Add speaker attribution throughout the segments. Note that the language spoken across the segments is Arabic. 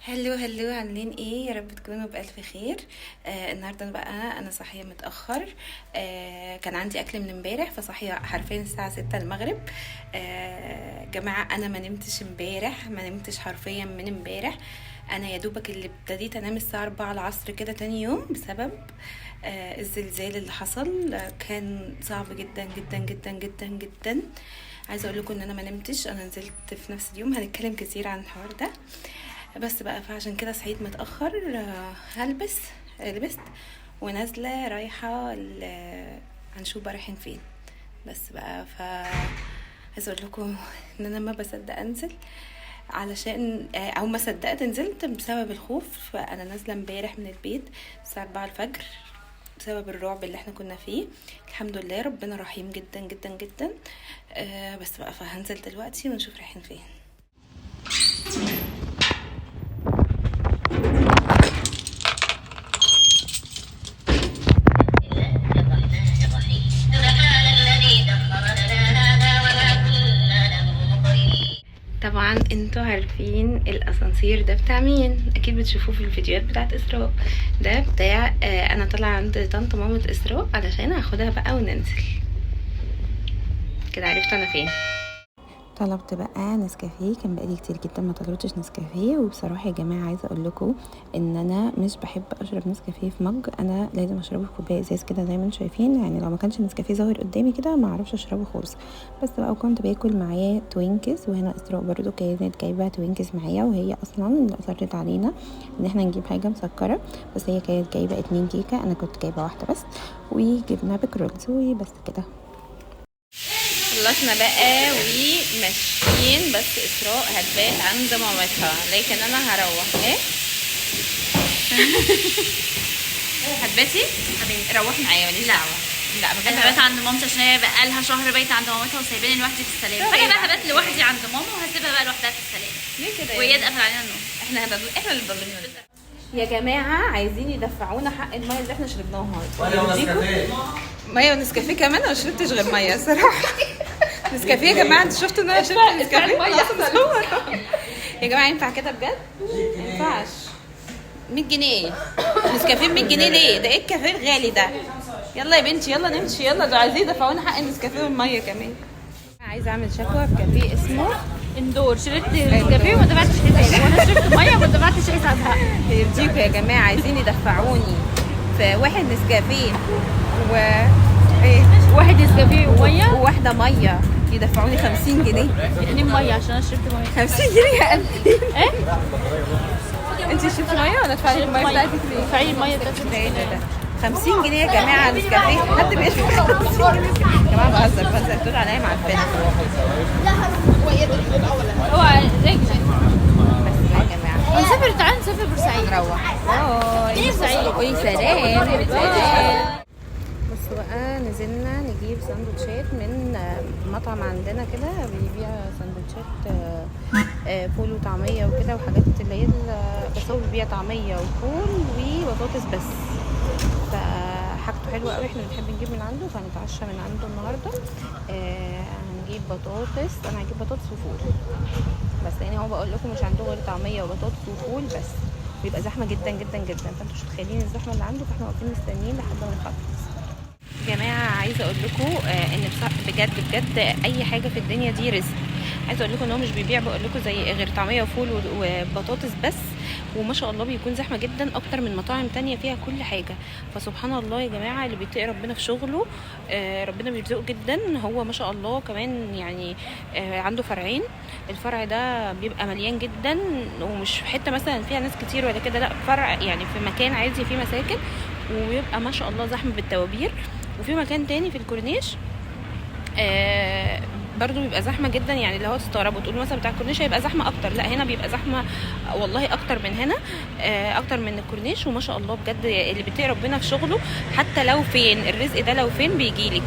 Speaker 1: هلو هلو، عاملين ايه؟ يا رب تكونوا بألف خير. النهارده بقى انا صاحيه متأخر. كان عندي اكل من امبارح، فصاحيه حرفيا الساعه 6 المغرب. جماعه انا ما نمتش امبارح، ما نمتش حرفيا من امبارح. انا يا دوبك اللي ابتديت انام الساعه 4 العصر كده تاني يوم بسبب الزلزال اللي حصل. كان صعب جدا جدا جدا جدا جدا. عايزه اقول لكم ان انا ما نمتش، انا نزلت في نفس اليوم. هنتكلم كتير عن الحوار ده. بس بقى فعشان كده صحيت متأخر. لبست ونازلة رايحة هنشوف بقى رايحين فين. بس بقى عايزة اقول لكم ان انا ما بصدق انزل، علشان او ما صدقت نزلت بسبب الخوف. فانا نازلة امبارح من البيت الساعة 4 الفجر بسبب الرعب اللي احنا كنا فيه. الحمد لله ربنا رحيم جدا جدا جدا. بس بقى فهنزل دلوقتي ونشوف رايحين فين. طبعا انتوا عارفين الاسانسير ده بتاع مين؟ اكيد بتشوفوه في الفيديوهات بتاعت اسراء. ده بتاع انا طالعه عند طنط مامة اسراء علشان اخدها بقى وننزل. كده عرفت انا فين. طلبت بقى نسكافيه، كان بقالي كتير جدا ما طلبتش نسكافيه. وبصراحه يا جماعه عايزه اقول لكم ان انا مش بحب اشرب نسكافيه في مج، انا لازم اشربه في كوبايه ازاز كده زي ما انتم شايفين. يعني لو ما كانش نسكافيه ظاهر قدامي كده ما اعرفش اشربه خالص. بس بقى كنت باكل معاه توينكس، وهنا اسراء برضو كانت جايبه توينكس معايا، وهي اصلا اللي اصرت علينا ان احنا نجيب حاجه مسكره. بس هي كانت جايبه 2 كيكه، انا كنت جايبه واحده بس، وجبنا بيكرولز وبس كده. خلصنا بقى وماشيين، بس اسراء هتبات عند مامتها لكن انا هروح. ايه هتباتي؟ روحي معايا ماليش دعوه. لا
Speaker 2: انا هبات عند مامتي عشان هي بقى لها شهر بايته عند مامتها وسايباني لوحدي في السلام. فانا بقى هبات لوحدي عند ماما وهسيبها بقى لوحدها في السلام.
Speaker 1: ليه كده؟
Speaker 2: وهي تقفل علينا النوم.
Speaker 1: احنا اللي ضلينا. يا جماعه عايزين يدفعونا حق الميه اللي احنا شربناها. ميه ونسكافيه كمان. انا ما شربتش غير ميه الصراحه. نسكافيه يا جماعه، انتوا شفتوا ان انا شربت نسكافيه؟ يا جماعه ينفع كده بجد؟ ما ينفعش. 100 جنيه نسكافيه. 100 جنيه ليه؟ ده ايه الكافيه الغالي ده؟ يلا يا بنتي يلا نمشي، يلا ده عايزين يدفعونا حق النسكافيه والميه كمان. عايزه اعمل شكوى في كافيه اسمه
Speaker 2: اندور. شربت نسكافيه وما دفعتش حسابها، وانا شربت ميه وما دفعتش حسابها.
Speaker 1: يرضيكوا يا جماعه؟ عايزين يدفعوني في واحد نسكافيه و ايه،
Speaker 2: واحد نسكافيه وميه
Speaker 1: وواحده ميه يدفعوني 50 جنيه.
Speaker 2: 2 ميه عشان انا شربت ميه.
Speaker 1: 50 جنيه يا قلبي.
Speaker 2: ايه؟
Speaker 1: انت شربتي ميه ولا ادفعي الميه بتاعتك ليه؟
Speaker 2: دفعي الميه بتاعتك.
Speaker 1: ايه ده؟ 50 جنيه يا جماعه نسكافيه. حد بيدفع 50 جنيه؟ يا جماعه بهزر تقول عليا معفنه.
Speaker 2: هو زيك
Speaker 1: بس لا يا جماعه
Speaker 2: نسافر. تعالى نسافر بورسعيد.
Speaker 1: نروح. باي.
Speaker 2: بورسعيد.
Speaker 1: قولي سلام. بصوا بقى نزلنا نجيب سندوتشات من مطعم عندنا كده بيبيع سندوتشات فول وطعمية وكده وحاجات اللي هي بس هو بيبيع طعمية وفول وبطاطس بس. فحاجته حلوة قوي، احنا بنحب نجيب من عنده، فهنتعشى من عنده النهاردة. هنجيب بطاطس، انا هجيب بطاطس وفول بس، لان هو بقول لكم مش عنده غير طعمية وبطاطس وفول بس. بيبقى زحمة جدا جدا جدا، فانتوا مش متخيلين الزحمة اللي عنده. فاحنا واقفين مستنيين لحد ما نخلص. جماعه عايزه اقول لكم ان بجد بجد اي حاجه في الدنيا دي رزق. عايزه اقول لكم ان هو مش بيبيع بقول لكم زي غير طعميه وفول وبطاطس بس، وما شاء الله بيكون زحمه جدا اكتر من مطاعم تانية فيها كل حاجه. فسبحان الله يا جماعه، اللي بيتقي ربنا في شغله ربنا بيرزقه جدا. هو ما شاء الله كمان يعني عنده فرعين. الفرع ده بيبقى مليان جدا، ومش في حته مثلا فيها ناس كتير ولا كده، لا فرع يعني في مكان عادي فيه مساكن، ويبقى ما شاء الله زحمه بالتوابير. وفي مكان تاني في الكورنيش برضو بيبقى زحمه جدا. يعني اللي هو تستغربوا تقولوا مثلا بتاع الكورنيش هيبقى زحمه اكتر، لا هنا بيبقى زحمه والله اكتر من هنا، اكتر من الكورنيش. وما شاء الله بجد اللي بيتقي ربنا في شغله حتى لو فين الرزق ده لو فين بيجيلك.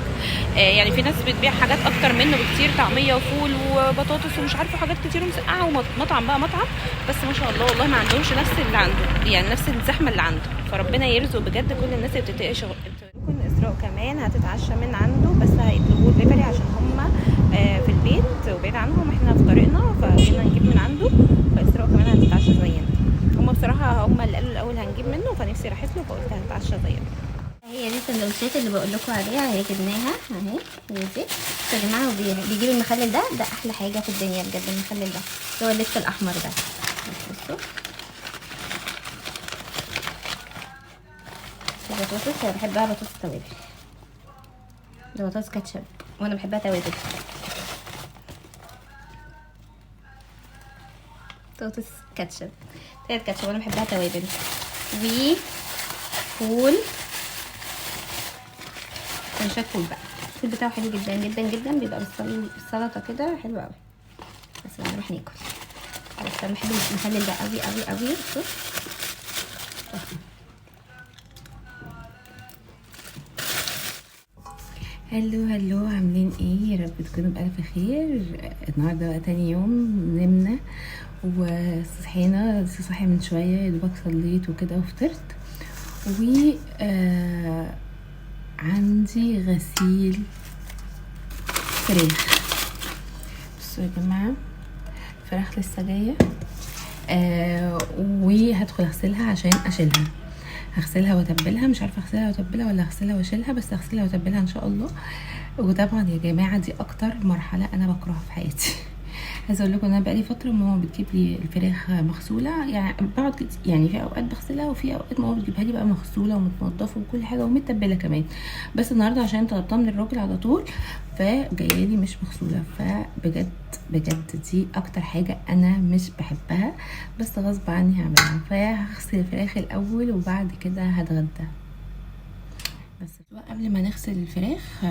Speaker 1: يعني في ناس بتبيع حاجات اكتر منه بكتير، طعميه وفول وبطاطس ومش عارفه حاجات كتير ومسقعه، ومطعم بقى مطعم بس ما شاء الله والله ما عندهمش نفس اللي عنده، يعني نفس الزحمه اللي عنده. فربنا يرزق بجد كل الناس اللي بتتقي شغل. ممكن اسراء كمان هتتعشى من عنده، بس هيطلبوه دليفري عشان هم في البيت وبعيد عنهم، احنا في طريقنا فجينا نجيب من عنده. فاسراء كمان هتتعشى زينا. بصراحه هم اللي قالوا الاول هنجيب منه، فنفسي راحت له فقلت هنتعشى زيهم. هي دي السندوتشات اللي بقول لكم عليها، هي جبناها اهي. هي دي يا جماعه، بيجيب المخلل ده احلى حاجه في الدنيا بجد. المخلل ده اللي هو اللفت الاحمر ده، بصوا البطاطس. انا بحبها بطاطس توابل، ده بطاطس كاتشب وانا بحبها توابل. بطاطس كاتشب، طلعت كاتشب وانا بحبها توابل. وفول، سندوتشات فول بقى. الفول بتاعه حلو جدا جدا جدا، بيبقى بالسلطه كده حلو قوي. بس نروح ناكل. بس انا بحب المخلل ده قوي قوي قوي. بصوا هلو عاملين ايه؟ يا رب تكونوا بألف خير. النهارده بقى تاني يوم نمنا وصحينا، لسه صاحي من شويه، يا دوبك صليت وكده وفطرت. و عندي غسيل فراخ. بصوا يا جماعه، الفراخ لسه جايه وهدخل اغسلها عشان اشيلها. هغسلها واتبلها، مش عارفه اغسلها واتبلها ولا هغسلها واشيلها، بس هغسلها واتبلها ان شاء الله. وطبعا يا جماعه دي اكتر مرحله انا بكرهها في حياتي. عايزه اقول لكم ان انا بقالي فتره ماما بتجيب لي الفراخ مغسوله، يعني بقعد يعني في اوقات بغسلها وفي اوقات ماما بتجيبها لي بقى مغسوله ومتنضفه وكل حاجه ومتبله كمان. بس النهارده عشان طلبتها من الراجل على طول فجايه لي مش مغسوله. فبجد بجد دي اكتر حاجه انا مش بحبها، بس غصب عني هعملها. فهغسل الفراخ الاول وبعد كده هتغدى. بس قبل ما نغسل الفراخ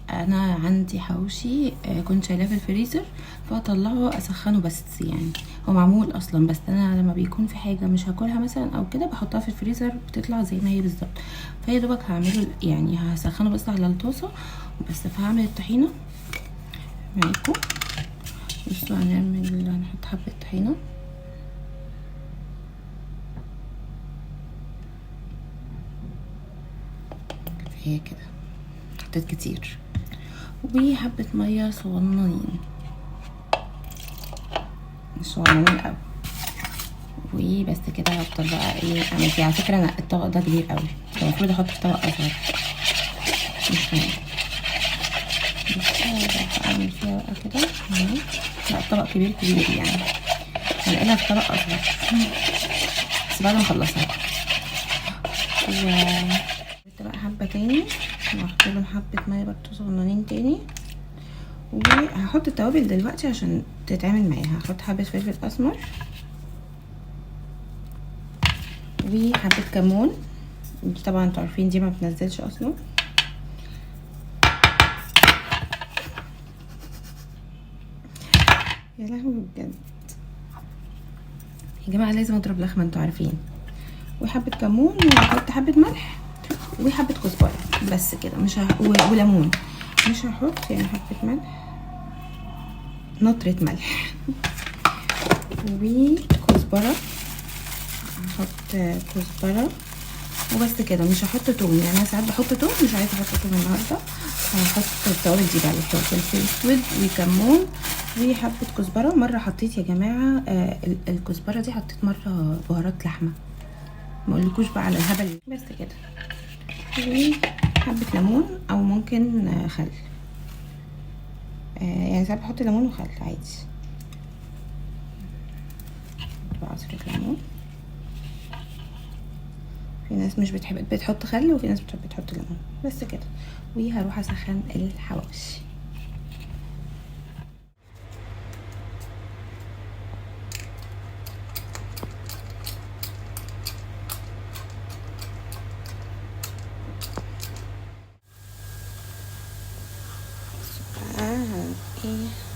Speaker 1: انا عندي حواوشي كنت شايلاه في الفريزر، فاطلعه اسخنه. بس يعني هو معمول اصلا، بس انا لما بيكون في حاجه مش هاكلها مثلا او كده بحطها في الفريزر بتطلع زي ما هي بالظبط. فيا دوبك هعمله يعني هسخنه بس على الطاسه بس. فهعمل الطحينه معاكم. بصوا هنحط حبه طحينه هي كده، حطيت كتير. وحبة مية صغننين، مش صغننين اوي. وبس كده هفضل بقى ايه اعمل فيه. على فكرة انا الطبق ده كبير اوي، المفروض احط في طبق اصغر، مش مهم. بس اعمل فيها بقى كده. لا الطبق كبير يعني، هنقلها في طبق اصغر بس بعد ما اخلصها. بقى حبة تاني وهحط لهم حبة مية برضه صغننين تاني. وهحط التوابل دلوقتي عشان تتعمل معاها. هحط حبة فلفل اسمر وحبة كمون، دي طبعا انتوا عارفين دي ما بتنزلش اصلا. يا لهوي بجد يا جماعة، لازم اضرب لخمة انتوا عارفين. وحبة كمون وهحط حبة ملح وحبة كزبرة بس كده. مش وليمون. مش هحط يعني حبة ملح، نطرة ملح وكزبرة. هحط كزبرة وبس كده. مش هحط توم، يعني انا ساعات بحط توم، مش عايزه احط توم النهارده. هحط التوابل دي بقى، فلفل اسود وكمون وحبة كزبرة. مرة حطيت يا جماعة الكزبرة دي حطيت مرة بهارات لحمة، ما اقولكوش بقى على الهبل. بس كده. وحبة ليمون او ممكن خل، يعني ساعات بحط ليمون وخل عادي. عصرة ليمون. في ناس مش بتحط خل وفي ناس بتحب تحط ليمون. بس كده. وهروح اسخن الحواوشي.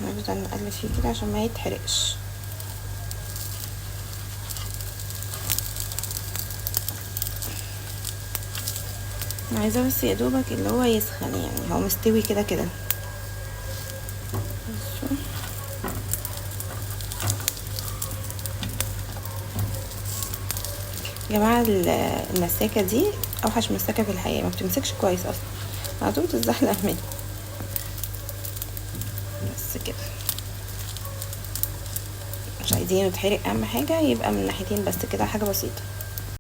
Speaker 1: هنفضل نقلب فيه كده عشان ما يتحرقش. انا عايزاه بس يا دوبك اللي هو يسخن، يعني هو مستوي كده كده. يا جماعه المساكه دي اوحش مساكه في الحياه، ما بتمسكش كويس اصلا، على طول تتزحلق مني. بس كده. مش عايزينه يتحرق اهم حاجه، يبقى من ناحيتين بس كده، حاجه بسيطه.